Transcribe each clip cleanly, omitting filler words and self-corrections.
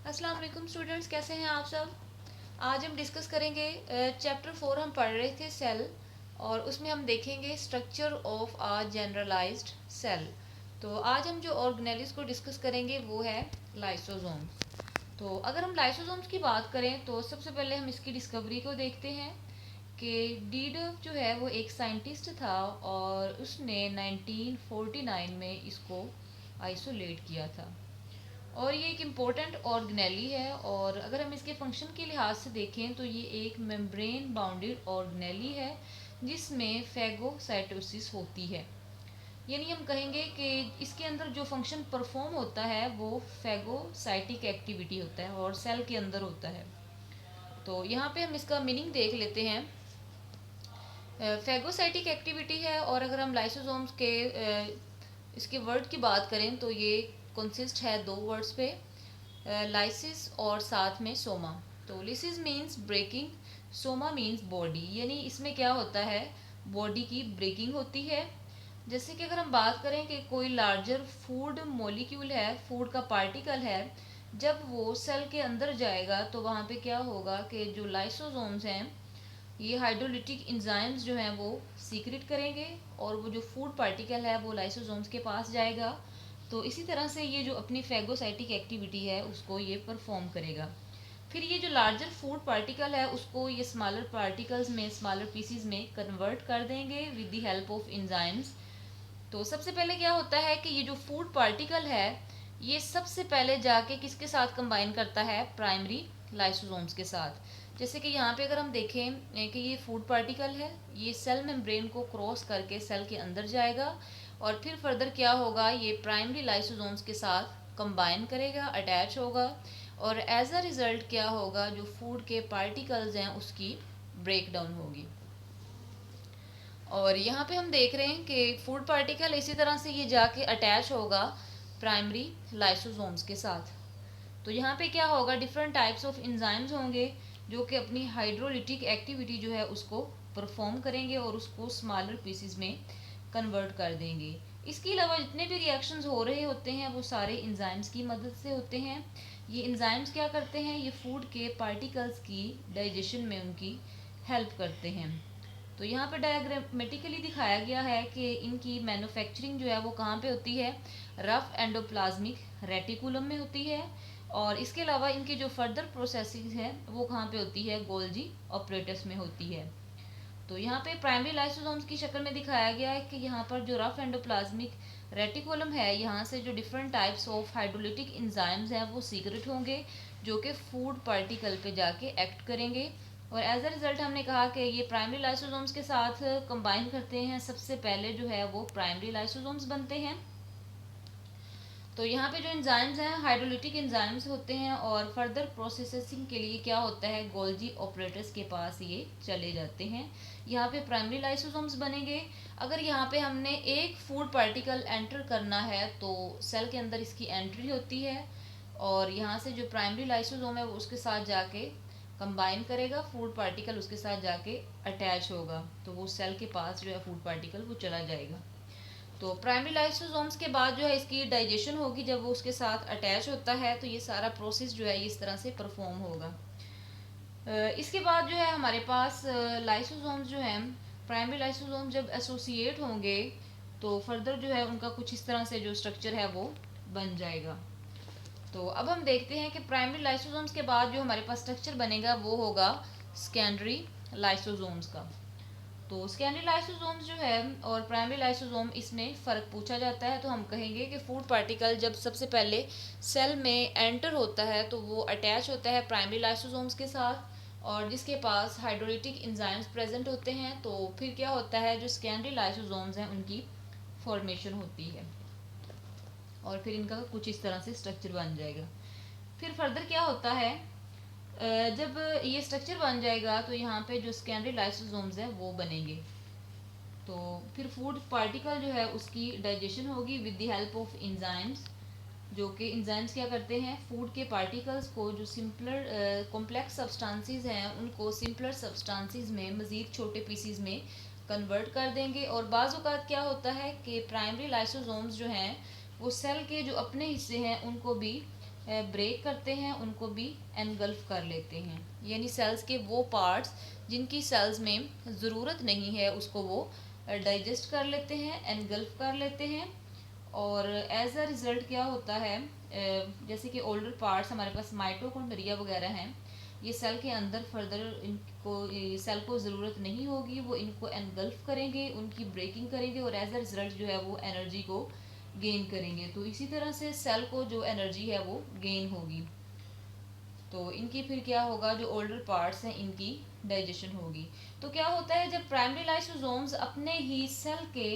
अस्सलाम वालेकुम स्टूडेंट्स, कैसे हैं आप सब। आज हम डिस्कस करेंगे चैप्टर 4 हम पढ़ रहे थे सेल, और उसमें हम देखेंगे structure of a generalised cell. तो आज हम जो ऑर्गेनेलिस को डिस्कस करेंगे वो है लाइसोसोम्स। तो अगर हम लाइसोसोम्स की बात करें तो सबसे पहले हम इसकी डिस्कवरी को देखते हैं कि डीडफ जो है वो एक साइंटिस्ट था और उसने 1949 में इसको आइसोलेट किया था। और ये एक इम्पोर्टेंट ऑर्गेनेली है, और अगर हम इसके फंक्शन के लिहाज से देखें तो ये एक मेम्ब्रेन बाउंडेड ऑर्गेनेली है जिसमें फैगोसाइटोसिस होती है। यानी हम कहेंगे कि इसके अंदर जो फंक्शन परफॉर्म होता है वो फैगोसाइटिक एक्टिविटी होता है और सेल के अंदर होता है। तो यहाँ पे हम इसका मीनिंग देख लेते हैं। फैगोसाइटिक एक्टिविटी है, और अगर हम लाइसोसोम्स के इसके वर्ड की बात करें तो ये कंसिस्ट है दो वर्ड्स पे, लाइसिस और साथ में सोमा। तो lysis means breaking, soma means body. यानी इसमें क्या होता है, बॉडी की ब्रेकिंग होती है। जैसे कि अगर हम बात करें कि कोई लार्जर फूड मॉलिक्यूल है, फूड का पार्टिकल है, जब वो सेल के अंदर जाएगा तो वहाँ पे क्या होगा कि जो लाइसोसोम्स हैं ये हाइड्रोलिटिक इंजाइम्स जो हैं वो सीक्रेट करेंगे, और वो जो फूड पार्टिकल है वो लाइसोसोम्स के पास जाएगा। तो इसी तरह से ये जो अपनी फैगोसाइटिक एक्टिविटी है उसको ये परफॉर्म करेगा। फिर ये जो लार्जर फूड पार्टिकल है उसको ये स्मॉलर पार्टिकल्स में, स्मॉलर पीसीज में कन्वर्ट कर देंगे with the help of enzymes. तो सबसे पहले क्या होता है कि ये जो फूड पार्टिकल है ये सबसे पहले जाके किसके साथ कंबाइन करता है, प्राइमरी लाइसोसोम्स के साथ। जैसे कि यहाँ पे अगर हम देखें कि ये फूड पार्टिकल है, ये सेल मेम्ब्रेन को क्रॉस करके सेल के अंदर जाएगा, और फिर फर्दर क्या होगा, ये प्राइमरी लाइसोसोम्स के साथ कंबाइन करेगा, अटैच होगा, और एज अ रिज़ल्ट क्या होगा, जो फूड के पार्टिकल्स हैं उसकी ब्रेक डाउन होगी। और यहाँ पे हम देख रहे हैं कि फूड पार्टिकल इसी तरह से ये जाके अटैच होगा प्राइमरी लाइसोसोम्स के साथ। तो यहाँ पे क्या होगा, डिफरेंट टाइप्स ऑफ इंजाइम्स होंगे जो कि अपनी हाइड्रोलिटिक एक्टिविटी जो है उसको परफॉर्म करेंगे और उसको स्मॉलर पीसेस में कन्वर्ट कर देंगे। इसके अलावा जितने भी रिएक्शंस हो रहे होते हैं वो सारे इंजाइम्स की मदद से होते हैं। ये इंजाइम्स क्या करते हैं, ये फूड के पार्टिकल्स की डाइजेशन में उनकी हेल्प करते हैं। तो यहाँ पे डायग्रामेटिकली दिखाया गया है कि इनकी मैन्युफैक्चरिंग जो है वो कहाँ पे होती है, रफ एंडोप्लाज्मिक रेटिकुलम में होती है। और इसके अलावा इनकी जो फर्दर प्रोसेसिंग है वो कहाँ पे होती है, गोल्जी ऑपरेटस में होती है। तो यहाँ पे प्राइमरी लाइसोसोम्स की शक्ल में दिखाया गया है कि यहाँ पर जो रफ एंडोप्लाज्मिक रेटिकुलम है, यहाँ से जो different types of hydrolytic enzymes हैं वो सीक्रेट होंगे जो कि फूड पार्टिकल पे जाके एक्ट करेंगे। और एज अ रिजल्ट हमने कहा कि ये प्राइमरी लाइसोसोम्स के साथ कंबाइन करते हैं, सबसे पहले जो है वो प्राइमरी लाइसोसोम्स बनते हैं। तो यहाँ पे जो एंजाइम्स हैं हाइड्रोलिटिक एंजाइम्स होते हैं, और फर्दर प्रोसेसिंग के लिए क्या होता है, गोल्जी ऑपरेटर्स के पास ये चले जाते हैं। यहाँ पे प्राइमरी लाइसोसोम्स बनेंगे। अगर यहाँ पे हमने एक फूड पार्टिकल एंटर करना है तो सेल के अंदर इसकी एंट्री होती है, और यहाँ से जो प्राइमरी लाइसोसोम है वो उसके साथ जाके कंबाइन करेगा, फूड पार्टिकल उसके साथ जाके अटैच होगा, तो वो सेल के पास जो है फूड पार्टिकल वो चला जाएगा। तो प्राइमरी लाइसोसोम्स के बाद जो है इसकी डाइजेशन होगी, जब वो उसके साथ अटैच होता है तो ये सारा प्रोसेस जो है ये इस तरह से परफॉर्म होगा। इसके बाद जो है हमारे पास लाइसोसोम्स जो हैं, प्राइमरी लाइसोसोम जब एसोसिएट होंगे तो फर्दर जो है उनका कुछ इस तरह से जो स्ट्रक्चर है वो बन जाएगा। तो अब हम देखते हैं कि प्राइमरी लाइसोसोम्स के बाद जो हमारे पास स्ट्रक्चर बनेगा वो होगा सेकेंडरी लाइसोसोम्स का। तो सेकेंडरी लाइसोसोम्स जो है और प्राइमरी लाइसोसोम, इसमें फ़र्क पूछा जाता है तो हम कहेंगे कि फूड पार्टिकल जब सबसे पहले सेल में एंटर होता है तो वो अटैच होता है प्राइमरी लाइसोसोम्स के साथ, और जिसके पास हाइड्रोलिटिक इंजाइम्स प्रेजेंट होते हैं। तो फिर क्या होता है, जो सेकेंडरी लाइसोसोम्स हैं उनकी फॉर्मेशन होती है, और फिर इनका कुछ इस तरह से स्ट्रक्चर बन जाएगा। फिर फर्दर क्या होता है, जब ये स्ट्रक्चर बन जाएगा तो यहाँ पे जो सेकेंडरी लाइसोसोम्स हैं वो बनेंगे। तो फिर फूड पार्टिकल जो है उसकी डाइजेशन होगी with the help of enzymes, जो कि इंजाइम्स क्या करते हैं, फूड के पार्टिकल्स को जो सिंपलर कॉम्प्लेक्स सब्सटेंसेस हैं उनको सिंपलर सब्सटेंसेस में, मज़ीद छोटे पीसीज में कन्वर्ट कर देंगे। और बाज़ औक़ात क्या होता है कि प्राइमरी लाइसोसोम्स जो हैं वो सेल के जो अपने हिस्से हैं उनको भी ब्रेक करते हैं उनको भी एनगल्फ कर लेते हैं, यानी सेल्स के वो पार्ट्स जिनकी सेल्स में ज़रूरत नहीं है उसको वो डाइजेस्ट कर लेते हैं, एनगल्फ कर लेते हैं। और एज अ रिज़ल्ट क्या होता है, जैसे कि ओल्डर पार्ट्स हमारे पास माइटोकॉन्ड्रिया वगैरह हैं, ये सेल के अंदर फर्दर इनको सेल को ज़रूरत नहीं होगी, वो इनको एनगल्फ करेंगे, उनकी ब्रेकिंग करेंगे और एज अ रिज़ल्ट जो है वो एनर्जी को गेन करेंगे। तो इसी तरह से सेल को जो एनर्जी है वो गेन होगी। तो इनकी फिर क्या होगा, जो ओल्डर पार्ट्स हैं इनकी डाइजेशन होगी। तो क्या होता है, जब प्राइमरी लाइसोसोम्स अपने ही सेल के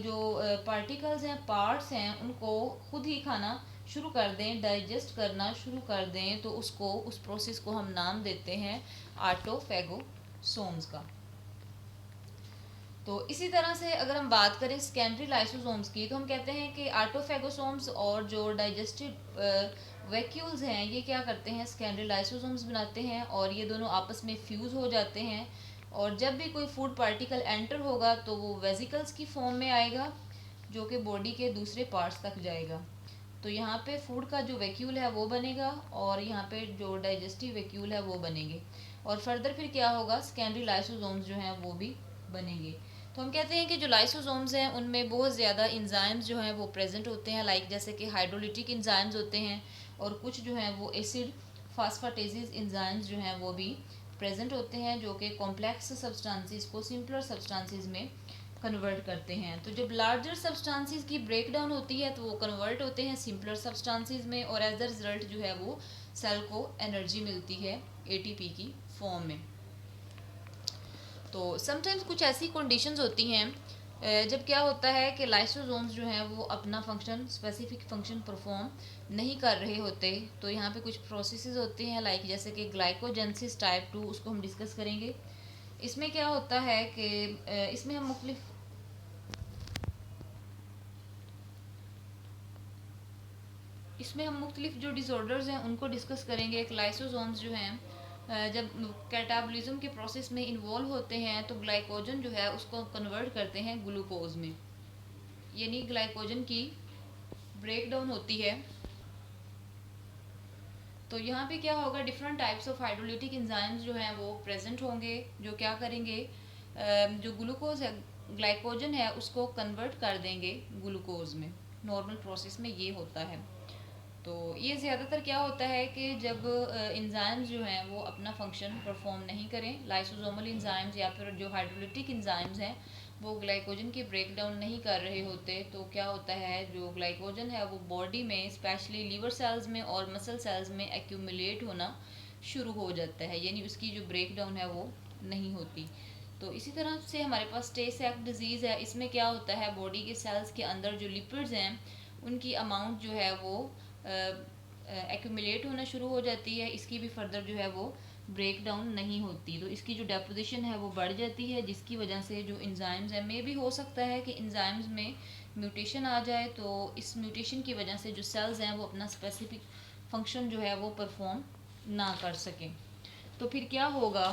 जो पार्टिकल्स हैं, पार्ट्स हैं, उनको खुद ही खाना शुरू कर दें, डाइजेस्ट करना शुरू कर दें, तो उस प्रोसेस को हम नाम देते हैं ऑटोफेगोसोम्स का। तो इसी तरह से अगर हम बात करें सेकेंडरी लाइसोसोम्स की, तो हम कहते हैं कि ऑटोफेगोसोम्स और जो डाइजेस्टिव वैक्यूल्स हैं ये क्या करते हैं, सेकेंडरी लाइसोसोम्स बनाते हैं और ये दोनों आपस में फ्यूज़ हो जाते हैं। और जब भी कोई फूड पार्टिकल एंटर होगा तो वो वेजिकल्स की फॉर्म में आएगा जो कि बॉडी के दूसरे पार्ट्स तक जाएगा। तो यहाँ पे फूड का जो वैक्यूल है वो बनेगा और यहाँ पे जो डाइजेस्टिव वैक्यूल है वो बनेंगे। और फर्दर फिर क्या होगा, सेकेंडरी लाइसोसोम्स जो हैं वो भी बनेंगे। तो हम कहते हैं कि जो लाइसोसोम्स हैं उनमें बहुत ज़्यादा इंजाइम्स जो हैं वो प्रेजेंट होते हैं, लाइक जैसे कि हाइड्रोलिटिक इंजाइम्स होते हैं और कुछ जो हैं वो एसिड फास्फाटेजेस इंजाइम्स जो हैं वो भी प्रेजेंट होते हैं, जो कि कॉम्प्लेक्स सब्सटेंसेस को सिंपलर सब्सटेंसेस में कन्वर्ट करते हैं। तो जब लार्जर सब्सटेंसेस की ब्रेक डाउन होती है तो वो कन्वर्ट होते हैं सिंपलर सब्सटेंसेस में और एज अ रिजल्ट जो है वो सेल को एनर्जी मिलती है एटीपी की फॉर्म में। तो समटाइम्स कुछ ऐसी कंडीशंस होती हैं जब क्या होता है कि लाइसोसोम्स जो हैं वो अपना फंक्शन, स्पेसिफिक फंक्शन परफॉर्म नहीं कर रहे होते। तो यहाँ पे कुछ प्रोसेसेस होते हैं, लाइक जैसे कि ग्लाइकोजेनेसिस टाइप 2, उसको हम डिस्कस करेंगे। इसमें क्या होता है कि इसमें हम मुख्तलिफ जो डिसऑर्डर्स हैं उनको डिस्कस करेंगे। एक लाइसोसोम्स जो हैं जब कैटाबॉलिज्म के प्रोसेस में इन्वॉल्व होते हैं तो ग्लाइकोजन जो है उसको कन्वर्ट करते हैं ग्लूकोज में, यानी ग्लाइकोजन की ब्रेक डाउन होती है। तो यहाँ पे क्या होगा, different types of hydrolytic enzymes जो हैं वो प्रेजेंट होंगे, जो क्या करेंगे, जो ग्लूकोज है, ग्लाइकोजन है, उसको कन्वर्ट कर देंगे ग्लूकोज में। नॉर्मल प्रोसेस में ये होता है। तो ये ज़्यादातर क्या होता है कि जब एंजाइम्स जो हैं वो अपना फंक्शन परफॉर्म नहीं करें, लाइसोसोमल एंजाइम्स या फिर जो हाइड्रोलिटिक एंजाइम्स हैं वो ग्लाइकोजन की ब्रेक डाउन नहीं कर रहे होते, तो क्या होता है, जो ग्लाइकोजन है वो बॉडी में स्पेशली लीवर सेल्स में और मसल सेल्स में एक्यूमुलेट होना शुरू हो जाता है, यानी उसकी जो ब्रेक डाउन है वो नहीं होती। तो इसी तरह से हमारे पास टे सैक डिजीज़ है। इसमें क्या होता है, बॉडी के सेल्स के अंदर जो लिपिड्स हैं उनकी अमाउंट जो है वो एक्यूमुलेट होना शुरू हो जाती है, इसकी भी फर्दर जो है वो ब्रेक डाउन नहीं होती। तो इसकी जो डेपोजिशन है वो बढ़ जाती है, जिसकी वजह से जो इंजाइम्स हैं, मे भी हो सकता है कि इंजाइम्स में म्यूटेशन आ जाए, तो इस म्यूटेशन की वजह से जो सेल्स हैं वो अपना स्पेसिफिक फंक्शन जो है वो परफॉर्म ना कर सकें। तो फिर क्या होगा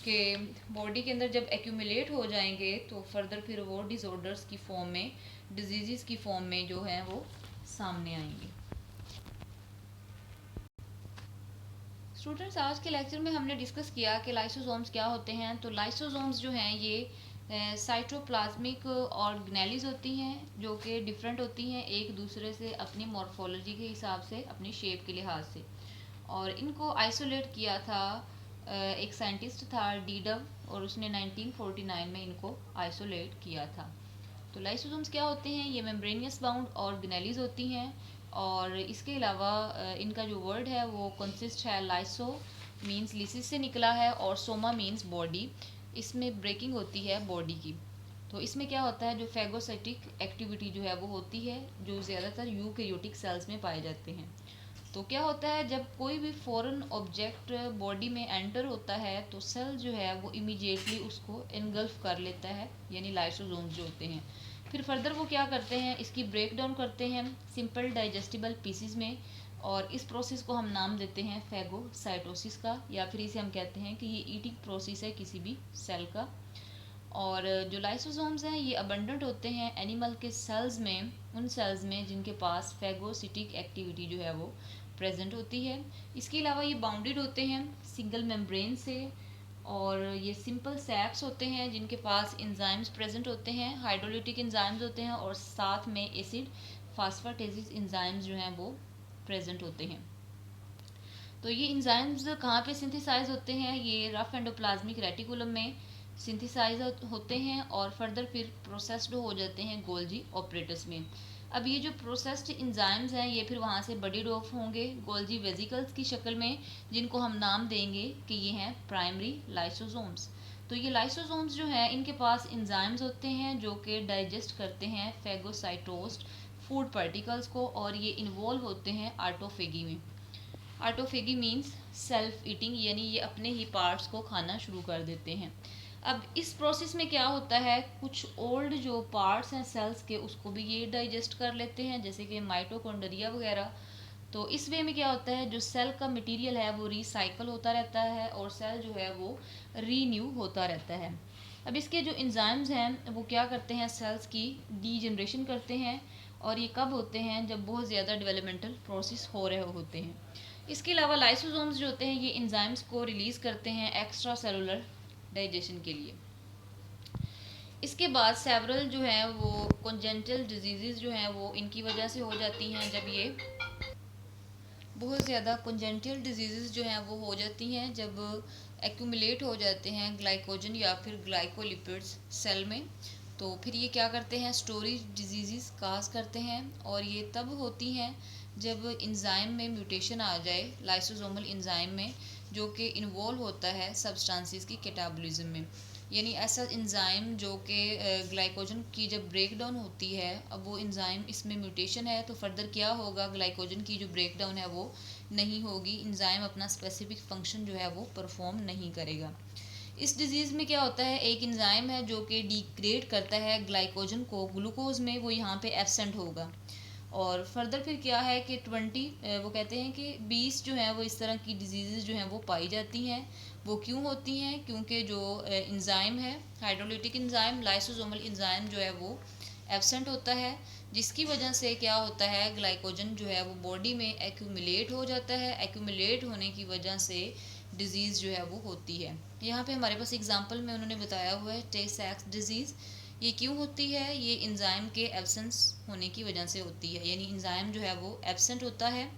कि बॉडी के अंदर जब एक्यूमुलेट हो जाएंगे तो फर्दर फिर वो डिसऑर्डर्स की फॉर्म में, डिजीज़ की फॉर्म में जो है वो सामने आएंगे। स्टूडेंट्स, आज के लेक्चर में हमने डिस्कस किया कि लाइसोसोम्स क्या होते हैं। तो लाइसोसोम्स जो हैं ये साइटोप्लाज्मिक ऑर्गेनेलिज होती हैं, जो कि डिफरेंट होती हैं एक दूसरे से अपनी मॉर्फोलॉजी के हिसाब से, अपनी शेप के लिहाज से। और इनको आइसोलेट किया था एक साइंटिस्ट था डीडव, और उसने 1949 में इनको आइसोलेट किया था। तो लाइसोसोम्स क्या होते हैं, ये मेम्ब्रेनियस बाउंड ऑर्गेनेलिज होती हैं। और इसके अलावा इनका जो वर्ड है वो कंसिस्ट है, लाइसो मींस लिसिस से निकला है और सोमा मींस बॉडी। इसमें ब्रेकिंग होती है बॉडी की। तो इसमें क्या होता है, जो फैगोसाइटिक एक्टिविटी जो है वो होती है, जो ज़्यादातर यूकैरियोटिक सेल्स में पाए जाते हैं। तो क्या होता है, जब कोई भी फॉरेन ऑब्जेक्ट बॉडी में एंटर होता है तो सेल जो है वो इमीडिएटली उसको एनगल्फ कर लेता है, यानी लाइसोसोम्स जो होते हैं। फिर फर्दर वो क्या करते हैं, इसकी ब्रेक डाउन करते हैं सिंपल डाइजेस्टिबल पीसीज में, और इस प्रोसेस को हम नाम देते हैं फैगोसाइटोसिस का, या फिर इसे हम कहते हैं कि ये ईटिंग प्रोसेस है किसी भी सेल का। और जो लाइसोसोम्स हैं ये अबंडेंट होते हैं एनिमल के सेल्स में, उन सेल्स में जिनके पास फैगोसिटिक एक्टिविटी जो है वो प्रेजेंट होती है। इसके अलावा ये बाउंडेड होते हैं सिंगल मेम्ब्रेन से, और ये सिंपल सैप्स होते हैं जिनके पास एंजाइम्स प्रेजेंट होते हैं, हाइड्रोलिटिक एंजाइम्स होते हैं, और साथ में एसिड फास्फाटेसिस एंजाइम्स जो हैं वो प्रेजेंट होते हैं। तो ये एंजाइम्स कहाँ पे सिंथेसाइज होते हैं, ये रफ एंडोप्लाज्मिक रेटिकुलम में सिंथेसाइज होते हैं और फर्दर फिर प्रोसेस्ड हो जाते हैं गोल्जी ऑपरेटस में। अब ये जो प्रोसेस्ड एंजाइम्स हैं ये फिर वहाँ से बडीड ऑफ होंगे गोल्जी वेजिकल्स की शक्ल में, जिनको हम नाम देंगे कि ये हैं प्राइमरी लाइसोसोम्स। तो ये लाइसोसोम्स जो हैं इनके पास एंजाइम्स होते हैं जो कि डाइजेस्ट करते हैं फेगोसाइटोस्ड फूड पार्टिकल्स को, और ये इन्वॉल्व होते हैं ऑटोफेगी में। ऑटोफेगी मीन्स सेल्फ ईटिंग, यानी ये अपने ही पार्ट्स को खाना शुरू कर देते हैं। अब इस प्रोसेस में क्या होता है, कुछ ओल्ड जो पार्ट्स हैं सेल्स के उसको भी ये डाइजेस्ट कर लेते हैं, जैसे कि माइटोकॉन्ड्रिया वगैरह। तो इस वे में क्या होता है, जो सेल का मटेरियल है वो रिसाइकल होता रहता है और सेल जो है वो रीन्यू होता रहता है। अब इसके जो एंजाइम्स हैं वो क्या करते हैं, सेल्स की डीजनरेशन करते हैं, और ये कब होते हैं, जब बहुत ज़्यादा डेवलपमेंटल प्रोसेस हो रहे होते हैं। इसके अलावा लाइसोसोम्स जो होते हैं ये एंजाइम्स को रिलीज़ करते हैं एक्स्ट्रा सेलुलर डाइजेशन के लिए। इसके बाद सेवरल जो है वो कॉन्जेंटल डिजीज़ जो हैं वो इनकी वजह से हो जाती हैं, जब ये बहुत ज़्यादा कॉन्जेंटल डिजीज़ जो हैं वो हो जाती हैं जब एक्यूमुलेट हो जाते हैं ग्लाइकोजन या फिर ग्लाइकोलिपिड्स सेल में। तो फिर ये क्या करते हैं, स्टोरेज डिजीज़ काज करते हैं, और ये तब होती हैं जब एंजाइम में म्यूटेशन आ जाए, लाइसोसोमल एंजाइम में, जो कि इन्वॉल्व होता है सब्सटेंसेस की कैटाबॉलिज्म में। यानी ऐसा एंजाइम जो कि ग्लाइकोजन की जब ब्रेक डाउन होती है, अब वो एंजाइम इसमें म्यूटेशन है तो फर्दर क्या होगा, ग्लाइकोजन की जो ब्रेक डाउन है वो नहीं होगी, एंजाइम अपना स्पेसिफिक फंक्शन जो है वो परफॉर्म नहीं करेगा। इस डिजीज़ में क्या होता है, एक एंजाइम है जो कि डिग्रेड करता है ग्लाइकोजन को ग्लूकोज में, वो यहाँ पे एब्सेंट होगा। और फर्दर फिर क्या है कि 20 वो कहते हैं कि 20 जो है वो इस तरह की डिजीज़ जो हैं वो पाई जाती हैं। वो क्यों होती हैं, क्योंकि जो एंजाइम है हाइड्रोलिटिक एंजाइम लाइसोसोमल एंजाइम जो है वो एब्सेंट होता है, जिसकी वजह से क्या होता है, ग्लाइकोजन जो है वो बॉडी में एक्यूमुलेट हो जाता है। एक्यूमुलेट होने की वजह से डिज़ीज़ जो है वो होती है। यहाँ पे हमारे पास एग्जांपल में उन्होंने बताया हुआ है टे सैक्स डिजीज़। ये क्यों होती है, ये एंजाइम के एब्सेंस होने की वजह से होती है, यानी एंजाइम जो है वो एब्सेंट होता है,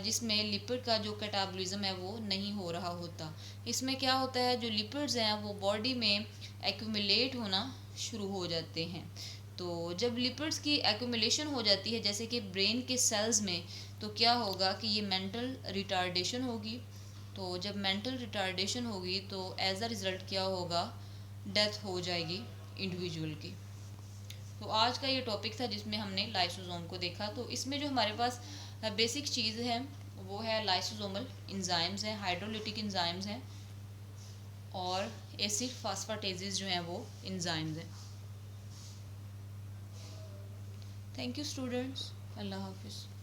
जिसमें लिपिड का जो कैटाबॉलिज्म है वो नहीं हो रहा होता। इसमें क्या होता है, जो लिपिड्स हैं वो बॉडी में एक्यूमुलेट होना शुरू हो जाते हैं। तो जब लिपिड्स की एक्यूमुलेशन हो जाती है जैसे कि ब्रेन के सेल्स में, तो क्या होगा कि ये मेंटल रिटार्डेशन होगी। तो जब मेंटल रिटार्डेशन होगी तो एज अ रिज़ल्ट क्या होगा, डेथ हो जाएगी इंडिविजुअल की। तो आज का ये टॉपिक था जिसमें हमने लाइसोसोम को देखा। तो इसमें जो हमारे पास बेसिक चीज़ है वो है लाइसोसोमल एंजाइम्स हैं, हाइड्रोलिटिक एंजाइम्स हैं, और एसिड फास्फाटेजेस जो हैं वो एंजाइम्स हैं। थैंक यू स्टूडेंट्स, अल्लाह हाफिज़।